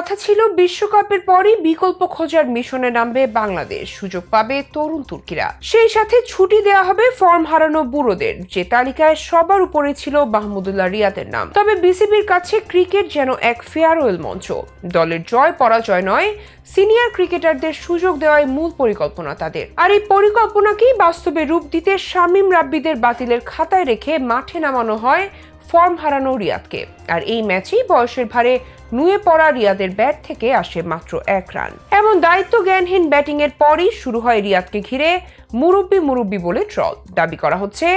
কথা ছিল বিশ্বকাপের পরই বিকল্প খোঁজার মিশনে নামবে বাংলাদেশ, সুযোগ পাবে তরুণ তুর্কিরা। সেই সাথে ছুটি দেওয়া হবে ফর্ম হারানো বুড়োদের, যে তালিকায় সবার উপরে ছিল মাহমুদুল্লাহ রিয়াদের নাম। তবে বিসিবির কাছে ক্রিকেট যেন এক ফেয়ারওয়েল মঞ্চ। দলের জয় পরাজয় নয়, সিনিয়র ক্রিকেটারদের সুযোগ দেওয়াই মূল পরিকল্পনা তাদের। আর এই পরিকল্পনাকেই বাস্তবে রূপ দিতে শামীম রাব্বিদের বাতিলের খাতায় রেখে মাঠে নামানো হয় ফর্ম হারানো রিয়াদকে। আর এই ম্যাচেই বয়সের ভারে নুয়ে পড়া রিয়াদের ব্যাট থেকে আসে মাত্র 1 রান। এমন দায়িত্ব জ্ঞানহীন ব্যাটিং এর পরই শুরু হয় রিয়াদকে ঘিরে মুরব্বি বলে ট্রল। দাবি করা হচ্ছে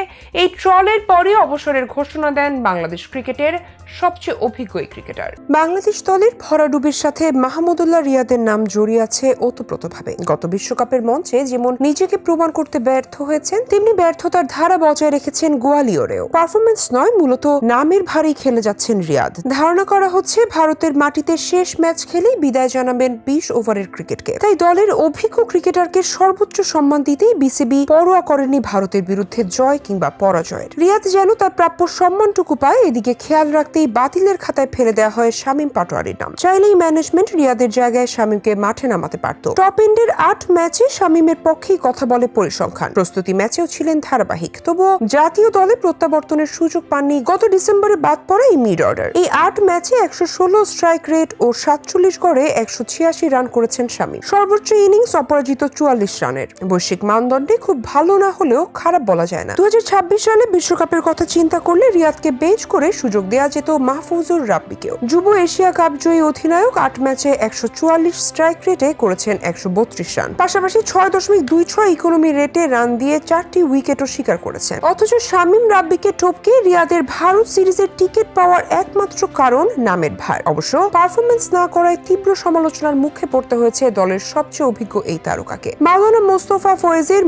এই ট্রলের পরই অবসরের ঘোষণা দেন বাংলাদেশ ক্রিকেটের সবচেয়ে অভিজ্ঞ এই ক্রিকেটার। বাংলাদেশ দলের ভরাডুবির সাথে মাহমুদুল্লাহ রিয়াদের নাম জড়িয়ে আছে ওতপ্রোতভাবে। গত বিশ্বকাপের মঞ্চে যেমন নিজেকে প্রমাণ করতে ব্যর্থ হয়েছেন, তেমনি ব্যর্থতার ধারা বজায় রেখেছেন গোয়ালিয়রেও। পারফরমেন্স নয়, মূলত নামের ভারেই খেলে যাচ্ছেন রিয়াদ। ধারণা করা হচ্ছে ভারতের মাটিতে শেষ ম্যাচ খেলেই বিদায় জানাবেন 20 ওভারের ক্রিকেটকে। তাই দলের অভিজ্ঞ ক্রিকেটারকে সর্বোচ্চ সম্মান দিতেই বিসিবি পরোয়া করেনি ভারতের বিরুদ্ধে জয় কিংবা পরাজয়ের। রিয়াদ যেন তার প্রাপ্য সম্মানটুকু পায়, এদিকে খেয়াল রাখতেই বাতিলের খাতায় ফেলে দেওয়া হয় শামীম পাটোয়ারির নাম। চাইলেই ম্যানেজমেন্ট রিয়াদের জায়গায় শামীমকে মাঠে নামাতে পারত। টপ এন্ডের 8 ম্যাচে শামীমের পক্ষেই কথা বলে পরিসংখ্যান। প্রস্তুতি ম্যাচেও ছিলেন ধারাবাহিক, তবুও জাতীয় দলে প্রত্যাবর্তনের সুযোগ পাননি গত ডিসেম্বরে বাদ পড়া এই মিড অর্ডার। এই 8 ম্যাচে 116 স্ট্রাইক রেট ও 47 গড়ে 186 রান করেছেন শামীম। সর্বোচ্চ ইনিংস অপরাজিত 44 রানের। বৈশ্বিক মানদণ্ডে খুব ভালো না হলেও খারাপ বলা যায় না। 2026 সালে বিশ্বকাপের কথা চিন্তা করলে রিয়াদকে বেঞ্চ করে সুযোগ দেওয়া যেত মাহফুজুর রাব্বিকেও। যুব এশিয়া কাপ জয়ী অধিনায়ক 8 ম্যাচে 144 স্ট্রাইক রেটে করেছেন 132 রান। পাশাপাশি 6.26 ইকোনমি রেটে রান দিয়ে 4টি উইকেটও শিকার করেছেন। অথচ শামীম রাব্বিকে টপকে রিয়াদের ভারত সিরিজের টিকিট পাওয়ার একমাত্র কারণ নামের ভার। অবশ্য পারফরমেন্স না করায় তীব্র সমালোচনার মুখে পড়তে হয়েছে দলের সবচেয়ে অভিজ্ঞ এই তারকাকে। মাওলানা মোস্তফা ফয়েজের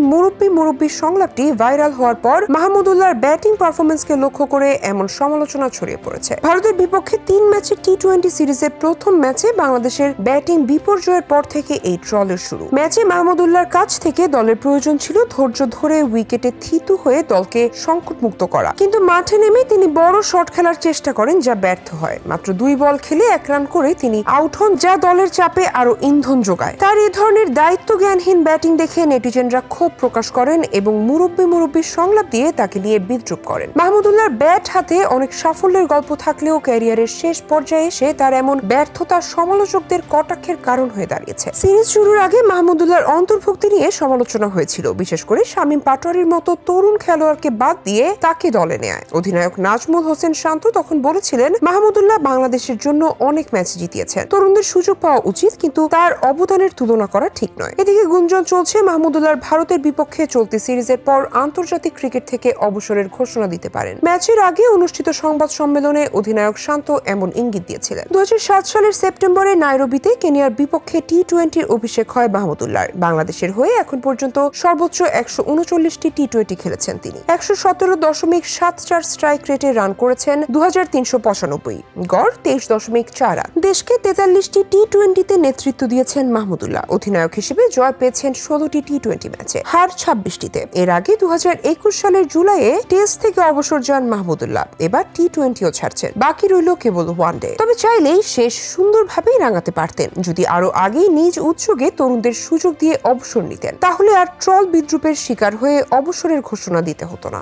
মুরব্বি সংলাপটি ভাইরাল হওয়ার পর মাহমুদুল্লাহর ব্যাটিং পারফরমেন্সকে লক্ষ্য করে এমন সমালোচনা ছড়িয়ে পড়েছে। ভারতের বিপক্ষে 3 ম্যাচের টি-20 সিরিজের প্রথম ম্যাচে বাংলাদেশের ব্যাটিং বিপর্যয়ের পর থেকে এই ট্রলের শুরু। ম্যাচে মাহমুদুল্লাহর কাছ থেকে দলের প্রয়োজন ছিল ধৈর্য ধরে উইকেটে থিতু হয়ে দলকে সংকটমুক্ত করা, কিন্তু মাঠে নেমে তিনি বড় শট খেলার চেষ্টা করেন, যা ব্যর্থ হয়। মাত্র 2 বল খেলে 1 রান করে তিনি আউট হন, যা দলের চাপে আরো ইন্ধন যোগায়। তার এই ধরনের দায়িত্ব জ্ঞানহীন ব্যাটিং দেখে নেটিজেনরা ক্ষোভ প্রকাশ করেন এবং মুরব্বির সংলাপ দিয়ে তাকে নিয়ে বিদ্রুপ করেন। মাহমুদুল্লাহর ব্যাট হাতে অনেক সাফল্যের গল্প থাকলেও ক্যারিয়ারের শেষ পর্যায়ে এসে তার এমন ব্যর্থতা সমালোচকদের কটাক্ষের কারণ হয়ে দাঁড়িয়েছে। সিরিজ শুরুর আগে মাহমুদুল্লাহর অন্তর্ভুক্তি নিয়ে সমালোচনা হয়েছিল, বিশেষ করে শামীম পাটোয়ারির মতো তরুণ খেলোয়াড়কে বাদ দিয়ে তাকে দলে নেয়। অধিনায়ক নাজমুল হোসেন শান্ত তখন বলেছিলেন, মাহমুদুল্লাহ বাংলাদেশের জন্য অনেক ম্যাচ জিতিয়েছেন, তরুণদের সুযোগ পাওয়া উচিত, কিন্তু তার অবদানের তুলনা করা ঠিক নয়। এদিকে গুঞ্জন চলছে মাহমুদুল্লাহর ভারতের বিপক্ষে চলতি সিরিজের পর আন্তর্জাতিক ক্রিকেট থেকে অবসরের ঘোষণা দিতে পারেন। ম্যাচের আগে অনুষ্ঠিত সংবাদ সম্মেলনে অধিনায়ক শান্ত এমন ইঙ্গিত দিয়েছিলেন। 2007 সালের সেপ্টেম্বরে নাইরোবিতে কেনিয়ার বিপক্ষে টি-20 অভিষেক হয় মাহমুদুল্লাহর। বাংলাদেশের হয়ে এখন পর্যন্ত সর্বোচ্চ 139টি টি-20 খেলেছেন তিনি। 117.74 স্ট্রাইক রেটে রান করেছেন 2395, গড় 23.4 রান। দেশকে 43টি টি-20তে নেতৃত্ব দিয়েছেন মাহমুদুল্লাহ। অধিনায়ক হিসেবে জয় পেয়েছেন 16টি টি-20 ম্যাচে, হার 26টিতে। এর আগে 2021 সালের জুলাইয়ে টেস্ট থেকে অবসর যান মাহমুদুল্লাহ। এবার টি-20ও ছাড়ছেন, বাকি রইল কেবল ওয়ানডে। তবে চাইলেই শেষ সুন্দরভাবেই রাঙাতে পারতেন যদি আরো আগেই নিজ উদ্যোগে তরুণদের সুযোগ দিয়ে অবসর নিতেন। তাহলে আর ট্রল বিদ্রুপের শিকার হয়ে অবসরের ঘোষণা দিতে হতো না।